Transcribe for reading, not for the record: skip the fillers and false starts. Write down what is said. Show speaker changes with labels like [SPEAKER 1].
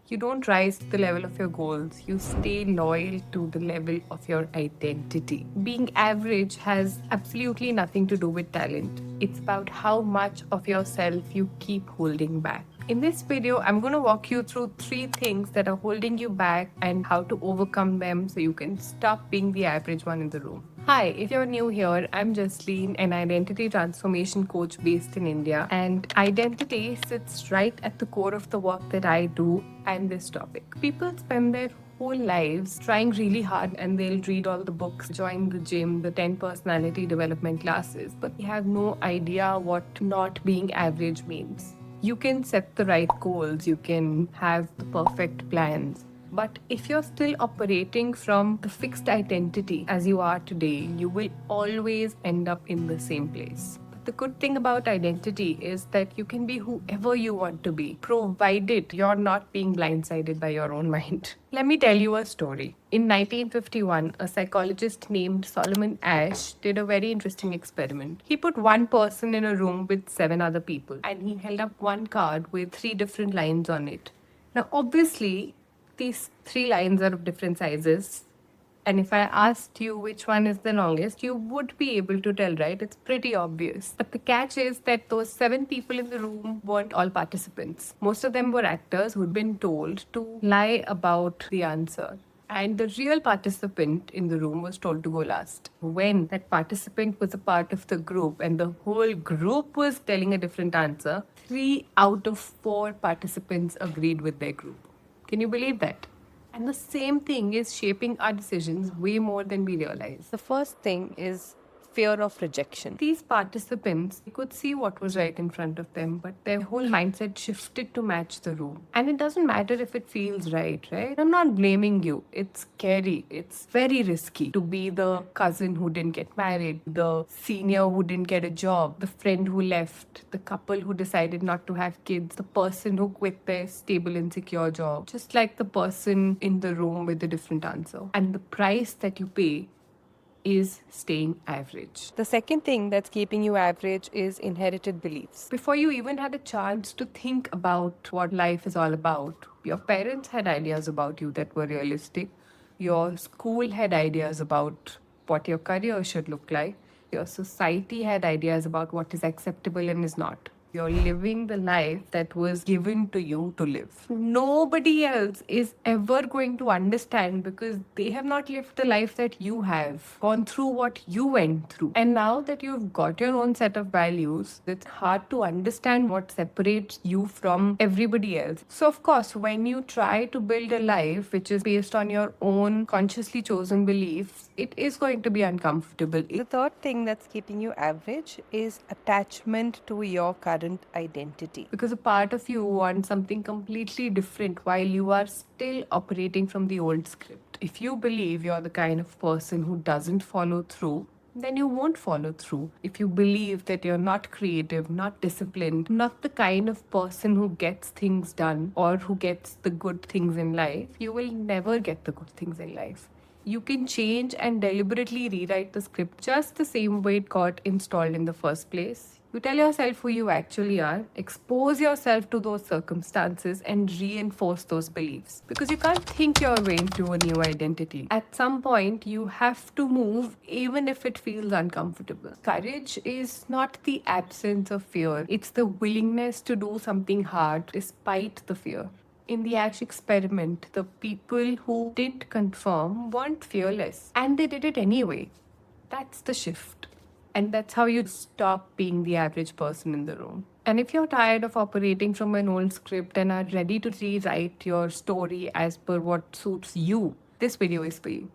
[SPEAKER 1] You don't rise to the level of your goals, you stay loyal to the level of your identity. Being average has absolutely nothing to do with talent. It's about how much of yourself you keep holding back. In this video, I'm going to walk you through 3 things that are holding you back and how to overcome them so you can stop being the average one in the room. Hi, if you're new here, I'm Jasleen, an identity transformation coach based in India, and identity sits right at the core of the work that I do and this topic. People spend their whole lives trying really hard and they'll read all the books, join the gym, the 10 personality development classes, but they have no idea what not being average means. You can set the right goals, you can have the perfect plans. But if you're still operating from the fixed identity as you are today, you will always end up in the same place. But the good thing about identity is that you can be whoever you want to be, provided you're not being blindsided by your own mind. Let me tell you a story. In 1951, a psychologist named Solomon Asch did a very interesting experiment. He put one person in a room with 7 other people and he held up one card with 3 different lines on it. Now, obviously, these 3 lines are of different sizes. And if I asked you which one is the longest, you would be able to tell, right? It's pretty obvious. But the catch is that those 7 people in the room weren't all participants. Most of them were actors who'd been told to lie about the answer. And the real participant in the room was told to go last. When that participant was a part of the group and the whole group was telling a different answer, 3 out of 4 participants agreed with their group. Can you believe that? And the same thing is shaping our decisions way more than we realize. The first thing is fear of rejection. These participants could see what was right in front of them, but their whole mindset shifted to match the room. And it doesn't matter if it feels right, right? I'm not blaming you. It's scary. It's very risky to be the cousin who didn't get married, the senior who didn't get a job, the friend who left, the couple who decided not to have kids, the person who quit their stable and secure job, just like the person in the room with a different answer. And the price that you pay is staying average. The second thing that's keeping you average is inherited beliefs. Before you even had a chance to think about what life is all about, your parents had ideas about you that were realistic. Your school had ideas about what your career should look like. Your society had ideas about what is acceptable and is not. You're living the life that was given to you to live. Nobody else is ever going to understand because they have not lived the life that you have, gone through what you went through. And now that you've got your own set of values, it's hard to understand what separates you from everybody else. So, of course, when you try to build a life which is based on your own consciously chosen beliefs, it is going to be uncomfortable. The third thing that's keeping you average is attachment to your current identity. Because a part of you wants something completely different while you are still operating from the old script. If you believe you're the kind of person who doesn't follow through, then you won't follow through. If you believe that you're not creative, not disciplined, not the kind of person who gets things done or who gets the good things in life, you will never get the good things in life. You can change and deliberately rewrite the script just the same way it got installed in the first place. You tell yourself who you actually are, expose yourself to those circumstances, and reinforce those beliefs. Because you can't think your way into a new identity. At some point, you have to move even if it feels uncomfortable. Courage is not the absence of fear, it's the willingness to do something hard despite the fear. In the Ash experiment, the people who didn't conform weren't fearless and they did it anyway. That's the shift. And that's how you stop being the average person in the room. And if you're tired of operating from an old script and are ready to rewrite your story as per what suits you, this video is for you.